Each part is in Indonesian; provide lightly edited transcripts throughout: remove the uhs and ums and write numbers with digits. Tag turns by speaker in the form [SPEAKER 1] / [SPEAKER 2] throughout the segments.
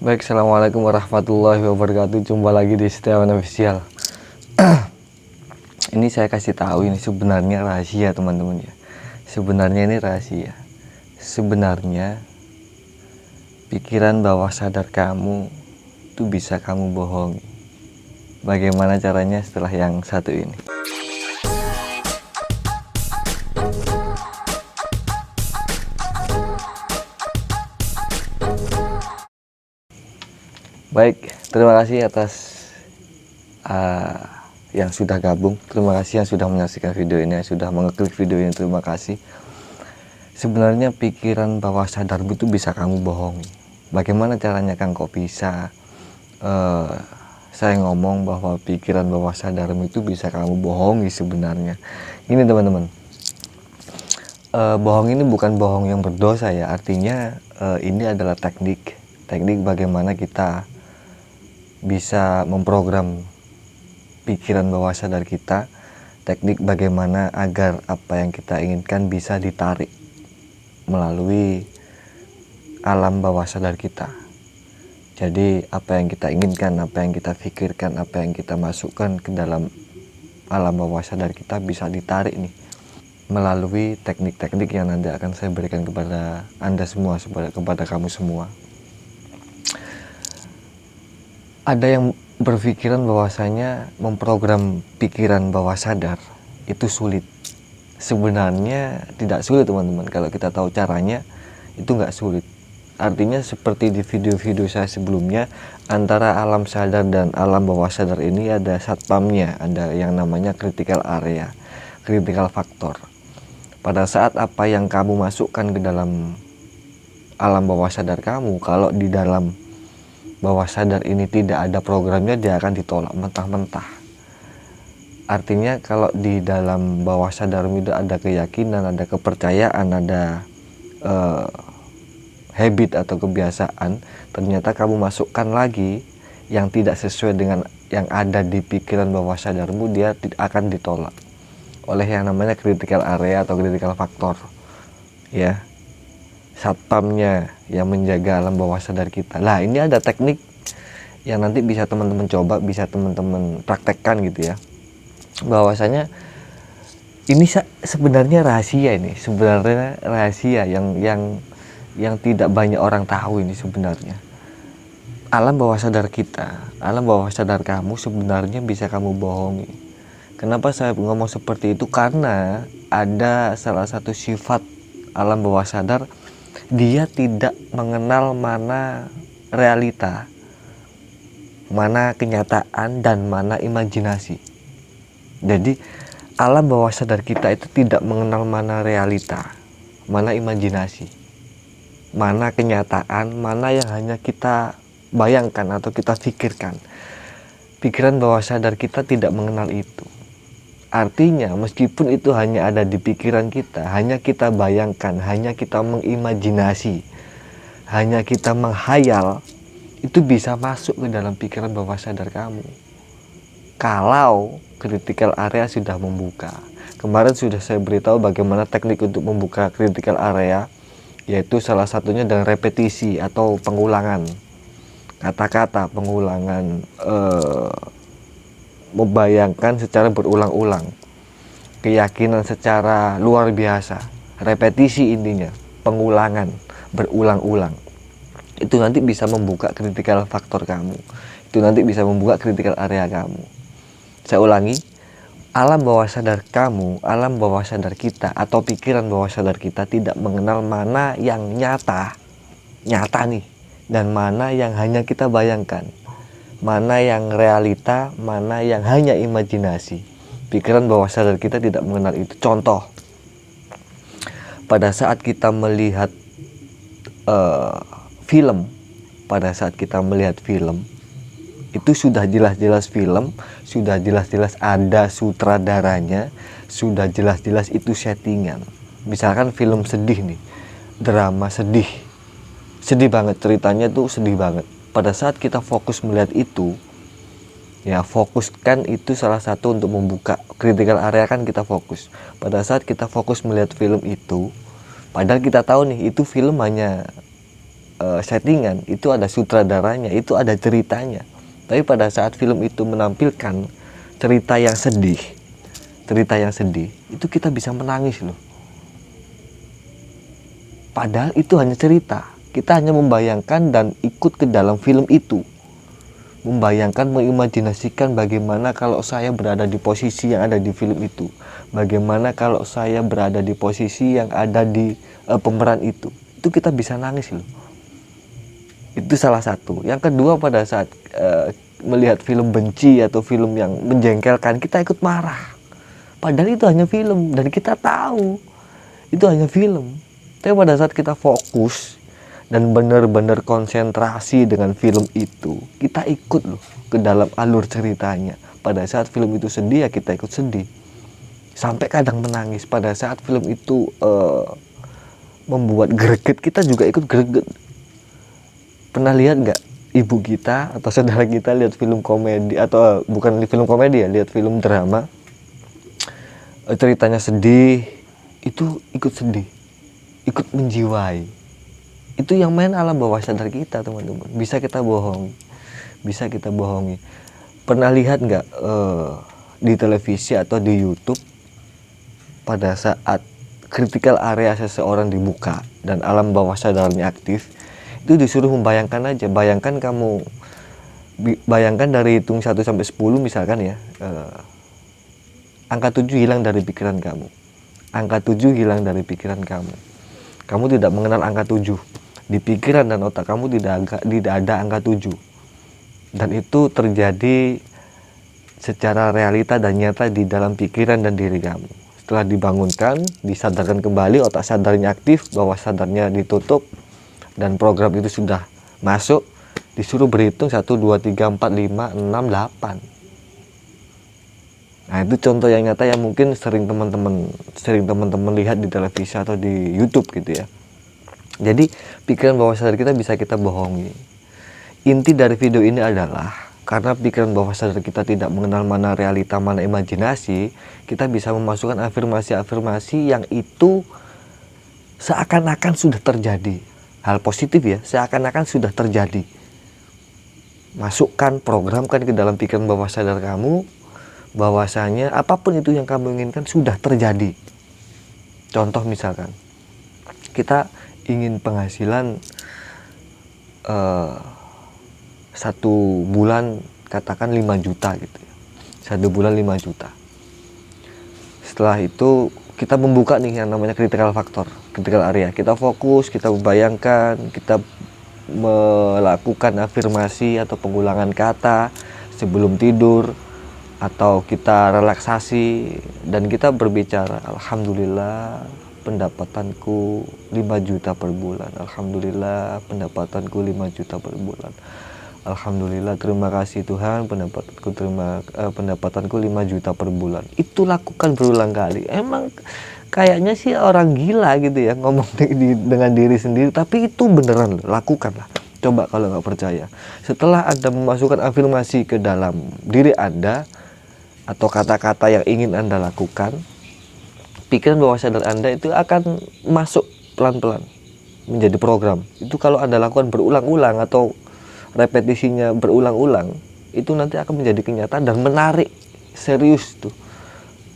[SPEAKER 1] Baik, assalamualaikum warahmatullahi wabarakatuh. Jumpa lagi di Setiawan Official. Ini saya kasih tahu, ini sebenarnya rahasia teman-teman ya. Sebenarnya ini rahasia. Sebenarnya pikiran bawah sadar kamu itu bisa kamu bohongi. Bagaimana caranya setelah yang satu ini? Baik, terima kasih atas yang sudah gabung. Terima kasih yang sudah menyaksikan video ini, yang sudah mengeklik video ini. Terima kasih. Sebenarnya pikiran bawah sadarmu itu bisa kamu bohongi. Bagaimana caranya Kang kok bisa saya ngomong bahwa pikiran bawah sadarmu itu bisa kamu bohongi sebenarnya. Ini teman-teman, bohong ini bukan bohong yang berdosa ya. Artinya ini adalah teknik bagaimana kita bisa memprogram pikiran bawah sadar kita, teknik bagaimana agar apa yang kita inginkan bisa ditarik melalui alam bawah sadar kita. Jadi apa yang kita inginkan, apa yang kita pikirkan, apa yang kita masukkan ke dalam alam bawah sadar kita bisa ditarik nih melalui teknik-teknik yang nanti akan saya berikan kepada Anda semua, kepada kamu semua. Ada yang berpikiran bahwasanya memprogram pikiran bawah sadar itu sulit. Sebenarnya tidak sulit teman-teman, kalau kita tahu caranya itu nggak sulit. Artinya seperti di video-video saya sebelumnya, antara alam sadar dan alam bawah sadar ini ada satpamnya, ada yang namanya critical area, critical factor. Pada saat apa yang kamu masukkan ke dalam alam bawah sadar kamu, kalau di dalam bawah sadar ini tidak ada programnya, dia akan ditolak mentah-mentah. Artinya kalau di dalam bawah sadar itu ada keyakinan, ada kepercayaan, ada habit atau kebiasaan, ternyata kamu masukkan lagi yang tidak sesuai dengan yang ada di pikiran bawah sadarmu, dia akan ditolak oleh yang namanya critical area atau critical factor ya, satpamnya yang menjaga alam bawah sadar kita. Lah ini ada teknik yang nanti bisa teman-teman coba, bisa teman-teman praktekkan gitu ya, bahwasanya ini sebenarnya rahasia, ini sebenarnya rahasia yang tidak banyak orang tahu. Ini sebenarnya alam bawah sadar kita, alam bawah sadar kamu sebenarnya bisa kamu bohongi. Kenapa saya ngomong seperti itu? Karena ada salah satu sifat alam bawah sadar, dia tidak mengenal mana realita, mana kenyataan, dan mana imajinasi. Jadi alam bawah sadar kita itu tidak mengenal mana realita, mana imajinasi, mana kenyataan, mana yang hanya kita bayangkan atau kita pikirkan. Pikiran bawah sadar kita tidak mengenal itu. Artinya meskipun itu hanya ada di pikiran kita, hanya kita bayangkan, hanya kita mengimajinasi, hanya kita menghayal, itu bisa masuk ke dalam pikiran bawah sadar kamu kalau critical area sudah membuka. Kemarin sudah saya beritahu bagaimana teknik untuk membuka critical area, yaitu salah satunya dengan repetisi atau pengulangan kata-kata, pengulangan membayangkan secara berulang-ulang, keyakinan secara luar biasa, repetisi, intinya pengulangan berulang-ulang. Itu nanti bisa membuka critical factor kamu, itu nanti bisa membuka critical area kamu. Saya ulangi, alam bawah sadar kamu, alam bawah sadar kita atau pikiran bawah sadar kita tidak mengenal mana yang nyata nih, dan mana yang hanya kita bayangkan, mana yang realita, mana yang hanya imajinasi. Pikiran bawah sadar kita tidak mengenal itu. Contoh, pada saat kita melihat film, pada saat kita melihat film, itu sudah jelas-jelas film, sudah jelas-jelas ada sutradaranya, sudah jelas-jelas itu settingan. Misalkan film sedih nih, drama sedih banget, ceritanya tuh sedih banget. Pada saat kita fokus melihat itu, ya fokuskan itu salah satu untuk membuka critical area, kan kita fokus. Pada saat kita fokus melihat film itu, padahal kita tahu nih itu film hanya settingan, itu ada sutradaranya, itu ada ceritanya. Tapi pada saat film itu menampilkan cerita yang sedih, itu kita bisa menangis loh. Padahal itu hanya cerita, kita hanya membayangkan dan ikut ke dalam film itu, membayangkan, mengimajinasikan bagaimana kalau saya berada di posisi yang ada di film itu, bagaimana kalau saya berada di posisi yang ada di pemeran itu kita bisa nangis loh. Itu salah satu. Yang kedua, pada saat melihat film benci atau film yang menjengkelkan, kita ikut marah, padahal itu hanya film dan kita tahu itu hanya film. Tapi pada saat kita fokus dan benar-benar konsentrasi dengan film itu, kita ikut loh ke dalam alur ceritanya. Pada saat film itu sedih, ya kita ikut sedih, sampai kadang menangis. Pada saat film itu membuat greget, kita juga ikut greget. Pernah lihat nggak ibu kita atau saudara kita lihat film komedi, atau bukan film komedi ya, lihat film drama, ceritanya sedih, itu ikut sedih, ikut menjiwai. Itu yang main alam bawah sadar kita, teman-teman. Bisa kita bohongi. Pernah lihat nggak di televisi atau di YouTube, pada saat critical area seseorang dibuka dan alam bawah sadarnya aktif, itu disuruh membayangkan aja. Bayangkan dari hitung 1 sampai 10 misalkan ya, angka 7 hilang dari pikiran kamu. Kamu tidak mengenal angka 7. Di pikiran dan otak kamu tidak ada angka 7. Dan itu terjadi secara realita dan nyata di dalam pikiran dan diri kamu. Setelah dibangunkan, disadarkan kembali, otak sadarnya aktif, bawah sadarnya ditutup, dan program itu sudah masuk, disuruh berhitung 1, 2, 3, 4, 5, 6, 8. Nah, itu contoh yang nyata yang mungkin sering teman-teman lihat di televisi atau di YouTube gitu ya. Jadi pikiran bawah sadar kita bisa kita bohongi. Inti dari video ini adalah, karena pikiran bawah sadar kita tidak mengenal mana realita, mana imajinasi, kita bisa memasukkan afirmasi-afirmasi yang itu seakan-akan sudah terjadi. Hal positif ya, seakan-akan sudah terjadi. Masukkan, programkan ke dalam pikiran bawah sadar kamu, bahwasanya apapun itu yang kamu inginkan sudah terjadi. Contoh misalkan, kita ingin penghasilan 1 bulan katakan 5 juta gitu ya. 1 bulan 5 juta. Setelah itu kita membuka nih yang namanya critical factor, critical area. Kita fokus, kita membayangkan, kita melakukan afirmasi atau pengulangan kata sebelum tidur, atau kita relaksasi dan kita berbicara, alhamdulillah pendapatanku 5 juta per bulan, alhamdulillah pendapatanku 5 juta per bulan, alhamdulillah terima kasih Tuhan pendapatanku 5 juta per bulan. Itu lakukan berulang kali. Emang kayaknya sih orang gila gitu ya ngomong dengan diri sendiri, tapi itu beneran loh, lakukanlah. Coba kalau nggak percaya, setelah Anda memasukkan afirmasi ke dalam diri Anda atau kata-kata yang ingin Anda lakukan, pikiran bawah sadar Anda itu akan masuk pelan-pelan menjadi program. Itu kalau Anda lakukan berulang-ulang atau repetisinya berulang-ulang, itu nanti akan menjadi kenyataan dan menarik. Serius tuh,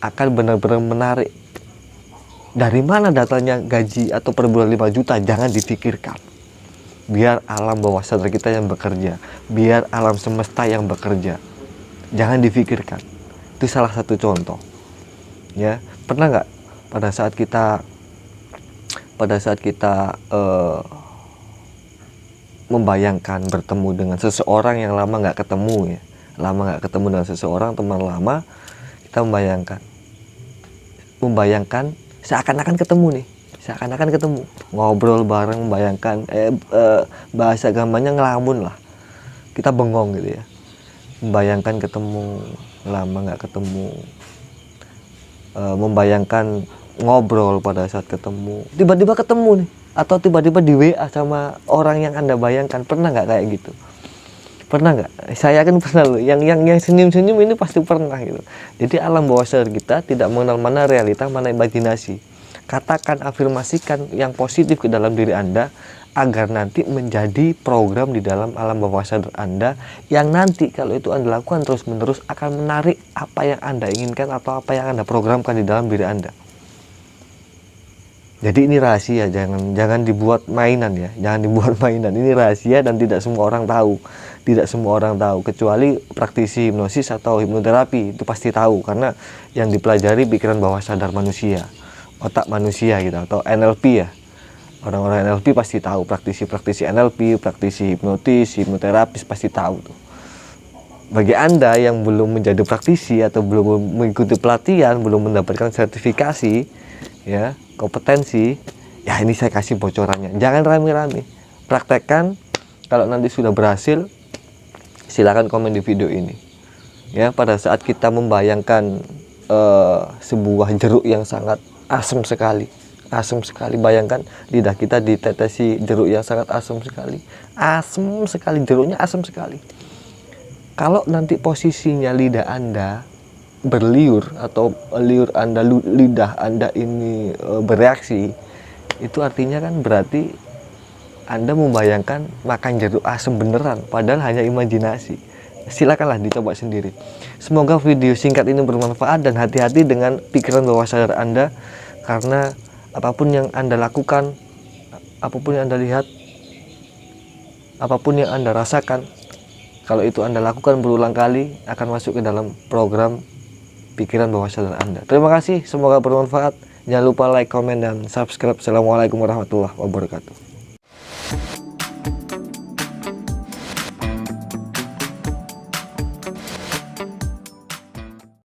[SPEAKER 1] akan benar-benar menarik. Dari mana datanya gaji atau per bulan 5 juta? Jangan dipikirkan. Biar alam bawah sadar kita yang bekerja, biar alam semesta yang bekerja. Jangan dipikirkan. Itu salah satu contoh. Ya, pernah nggak pada saat kita membayangkan bertemu dengan seseorang yang lama nggak ketemu ya, dengan seseorang, teman lama, kita membayangkan seakan-akan ketemu, ngobrol bareng, membayangkan bahasa agamanya ngelamun lah, kita bengong gitu ya, membayangkan ketemu, lama nggak ketemu, membayangkan ngobrol pada saat ketemu, tiba-tiba ketemu nih, atau tiba-tiba di WA sama orang yang Anda bayangkan. Pernah nggak kayak gitu? Pernah nggak? Saya kan pernah loh. Yang senyum-senyum ini pasti pernah gitu. Jadi alam bawah sadar kita tidak mengenal mana realita, mana imajinasi. Katakan, afirmasikan yang positif ke dalam diri Anda agar nanti menjadi program di dalam alam bawah sadar Anda, yang nanti kalau itu Anda lakukan terus-menerus akan menarik apa yang Anda inginkan atau apa yang Anda programkan di dalam diri Anda. Jadi ini rahasia, jangan dibuat mainan ya, jangan dibuat mainan. Ini rahasia dan tidak semua orang tahu. Tidak semua orang tahu, kecuali praktisi hipnosis atau hipnoterapi itu pasti tahu, karena yang dipelajari pikiran bawah sadar manusia, otak manusia gitu, atau NLP ya. Orang-orang NLP pasti tahu, praktisi NLP, praktisi hipnotis, hipnoterapis pasti tahu tuh. Bagi Anda yang belum menjadi praktisi atau belum mengikuti pelatihan, belum mendapatkan sertifikasi, ya, kompetensi, ya ini saya kasih bocorannya. Jangan rame-rame, praktekkan. Kalau nanti sudah berhasil, silakan komen di video ini. Ya, pada saat kita membayangkan sebuah jeruk yang sangat asam sekali, bayangkan lidah kita ditetesi jeruk yang sangat asam sekali, jeruknya asam sekali. Kalau nanti posisinya lidah Anda berliur atau lidah Anda ini bereaksi, itu artinya kan berarti Anda membayangkan makan jeruk asam beneran, padahal hanya imajinasi. Silakanlah dicoba sendiri. Semoga video singkat ini bermanfaat, dan hati-hati dengan pikiran bawah sadar Anda, karena apapun yang Anda lakukan, apapun yang Anda lihat, apapun yang Anda rasakan, kalau itu Anda lakukan berulang kali, akan masuk ke dalam program pikiran bawah sadar Anda. Terima kasih, semoga bermanfaat. Jangan lupa like, komen, dan subscribe. Assalamualaikum warahmatullahi wabarakatuh.